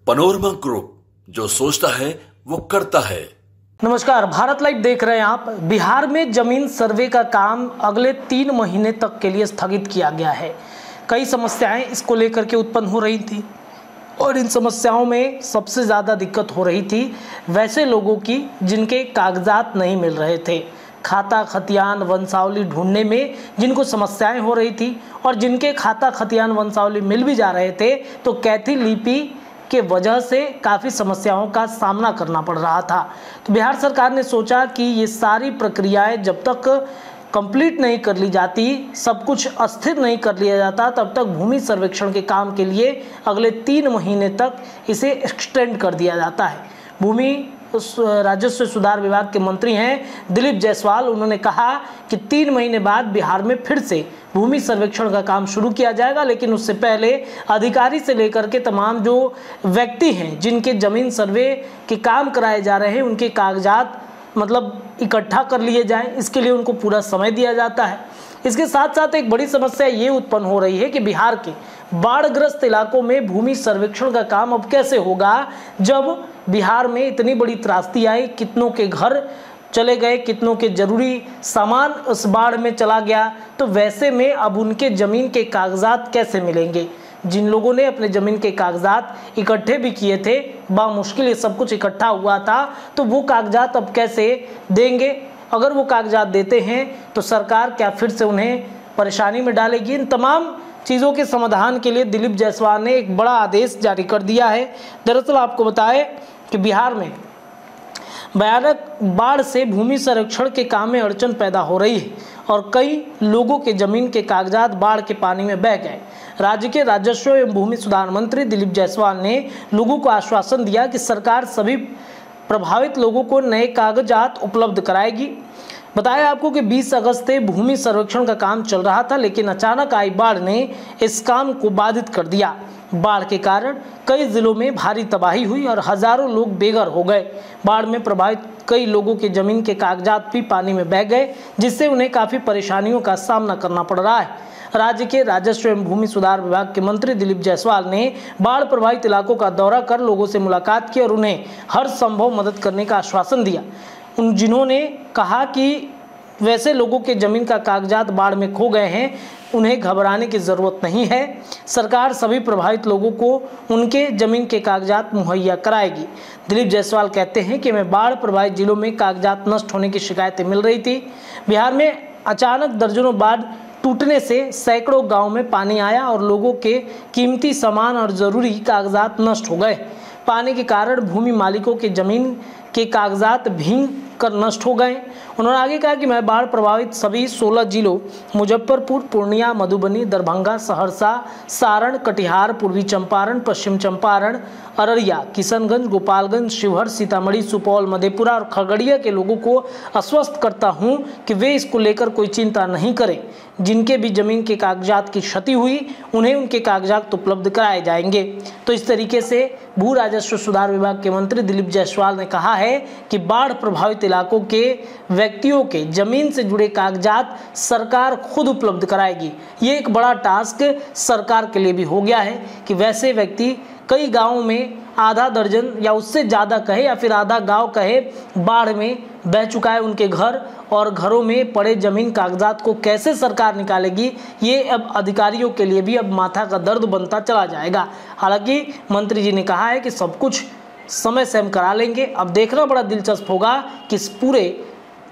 Panorama group, जो सोचता है वो करता है। नमस्कार, भारत लाइव देख रहे हैं आप। बिहार में जमीन सर्वे का काम अगले 3 महीने तक के लिए स्थगित किया गया है। कई समस्याएं इसको लेकर के उत्पन्न हो रही थी और इन समस्याओं में सबसे ज़्यादा दिक्कत हो रही थी वैसे लोगों की जिनके कागजात नहीं मिल रहे थे। खाता खतियान वंशावली ढूंढने में जिनको समस्याएं हो रही थी और जिनके खाता खतियान वंशावली मिल भी जा रहे थे तो कैथी लिपि के वजह से काफ़ी समस्याओं का सामना करना पड़ रहा था। तो बिहार सरकार ने सोचा कि ये सारी प्रक्रियाएं जब तक कंप्लीट नहीं कर ली जाती, सब कुछ अस्थिर नहीं कर लिया जाता, तब तक भूमि सर्वेक्षण के काम के लिए अगले 3 महीने तक इसे एक्सटेंड कर दिया जाता है। भूमि राजस्व सुधार विभाग के मंत्री हैं दिलीप जायसवाल। उन्होंने कहा कि 3 महीने बाद बिहार में फिर से भूमि सर्वेक्षण का काम शुरू किया जाएगा, लेकिन उससे पहले अधिकारी से लेकर के तमाम जो व्यक्ति हैं जिनके जमीन सर्वे के काम कराए जा रहे हैं उनके कागजात इकट्ठा कर लिए जाएं। इसके लिए उनको पूरा समय दिया जाता है। इसके साथ साथ एक बड़ी समस्या ये उत्पन्न हो रही है कि बिहार के बाढ़ग्रस्त इलाकों में भूमि सर्वेक्षण का काम अब कैसे होगा, जब बिहार में इतनी बड़ी त्रासदी आई, कितनों के घर चले गए, कितनों के जरूरी सामान उस बाढ़ में चला गया। तो वैसे में अब उनके ज़मीन के कागजात कैसे मिलेंगे? जिन लोगों ने अपने ज़मीन के कागजात इकट्ठे भी किए थे, बामुश्किल ये सब कुछ इकट्ठा हुआ था, तो वो कागजात अब कैसे देंगे? अगर वो कागजात देते हैं तो सरकार क्या फिर से उन्हें परेशानी में डालेगी? इन तमाम चीज़ों के समाधान के लिए दिलीप जायसवाल ने एक बड़ा आदेश जारी कर दिया है। दरअसल आपको बताएं कि बिहार में भयानक बाढ़ से भूमि संरक्षण के काम में अड़चन पैदा हो रही है और कई लोगों के जमीन के कागजात बाढ़ के पानी में बह गए। राज्य के राजस्व एवं भूमि सुधार मंत्री दिलीप जायसवाल ने लोगों को आश्वासन दिया कि सरकार सभी प्रभावित लोगों को नए कागजात उपलब्ध कराएगी। बताया आपको कि 20 अगस्त से भूमि सर्वेक्षण का काम चल रहा था, लेकिन अचानक आई बाढ़ ने इस काम को बाधित कर दिया। बाढ़ के कारण कई जिलों में भारी तबाही हुई और हजारों लोग बेघर हो गए। बाढ़ में प्रभावित कई लोगों के जमीन के कागजात भी पानी में बह गए, जिससे उन्हें काफ़ी परेशानियों का सामना करना पड़ रहा है। राज्य के राजस्व एवं भूमि सुधार विभाग के मंत्री दिलीप जायसवाल ने बाढ़ प्रभावित इलाकों का दौरा कर लोगों से मुलाकात की और उन्हें हर संभव मदद करने का आश्वासन दिया। जिन्होंने कहा कि वैसे लोगों के ज़मीन का कागजात बाढ़ में खो गए हैं, उन्हें घबराने की ज़रूरत नहीं है। सरकार सभी प्रभावित लोगों को उनके ज़मीन के कागजात मुहैया कराएगी। दिलीप जायसवाल कहते हैं कि मैं बाढ़ प्रभावित जिलों में कागजात नष्ट होने की शिकायतें मिल रही थी। बिहार में अचानक दर्जनों बाढ़ टूटने से सैकड़ों गाँव में पानी आया और लोगों के कीमती सामान और ज़रूरी कागजात नष्ट हो गए। पानी के कारण भूमि मालिकों के ज़मीन के कागजात भीग कर नष्ट हो गए। उन्होंने आगे कहा कि मैं बाढ़ प्रभावित सभी 16 जिलों मुजफ्फरपुर, पूर्णिया, मधुबनी, दरभंगा, सहरसा, सारण, कटिहार, पूर्वी चंपारण, पश्चिम चंपारण, अररिया, किशनगंज, गोपालगंज, शिवहर, सीतामढ़ी, सुपौल, मधेपुरा और खगड़िया के लोगों को आश्वस्त करता हूं कि वे इसको लेकर कोई चिंता नहीं करें। जिनके भी जमीन के कागजात की क्षति हुई उन्हें उनके कागजात उपलब्ध कराए जाएंगे। तो इस तरीके से भू राजस्व सुधार विभाग के मंत्री दिलीप जायसवाल ने कहा है कि बाढ़ प्रभावित इलाकों के व्यक्तियों के जमीन से जुड़े कागजात सरकार खुद उपलब्ध कराएगी। ये एक बड़ा टास्क सरकार के लिए भी हो गया है कि वैसे व्यक्ति कई गांवों में आधा दर्जन या उससे ज़्यादा कहे या फिर आधा गांव कहे बाढ़ में बह चुका है उनके घर, और घरों में पड़े जमीन कागजात को कैसे सरकार निकालेगी, ये अब अधिकारियों के लिए भी अब माथा का दर्द बनता चला जाएगा। हालांकि मंत्री जी ने कहा है कि सब कुछ समय से हम करा लेंगे। अब देखना बड़ा दिलचस्प होगा कि इस पूरे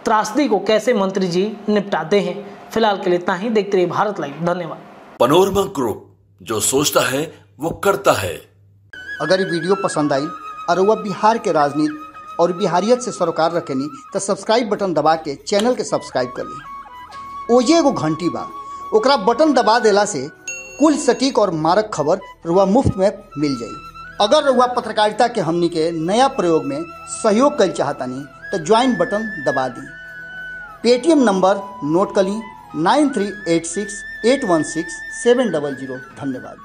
त्रासदी को कैसे मंत्री जी निपटाते हैं। फिलहाल के लिए इतना ही। देखते रहिए भारत लाइव। धन्यवाद। पनोरमा ग्रुप, जो सोचता है वो करता है। अगर ये वीडियो पसंद आई और वह बिहार के राजनीति और बिहारियत से सरोकार रखेनी तो सब्सक्राइब बटन दबा के चैनल के सब्सक्राइब कर ली। ओजे एगो घंटी बा, ओकरा बटन दबा देला से कुल सटीक और मारक खबर रुआ मुफ्त में मिल जाई। अगर रुआ पत्रकारिता के हमनी के नया प्रयोग में सहयोग कर चाहतानी तो ज्वाइन बटन दबा दी। पेटीएम नंबर नोट कर ली 9386816700। धन्यवाद।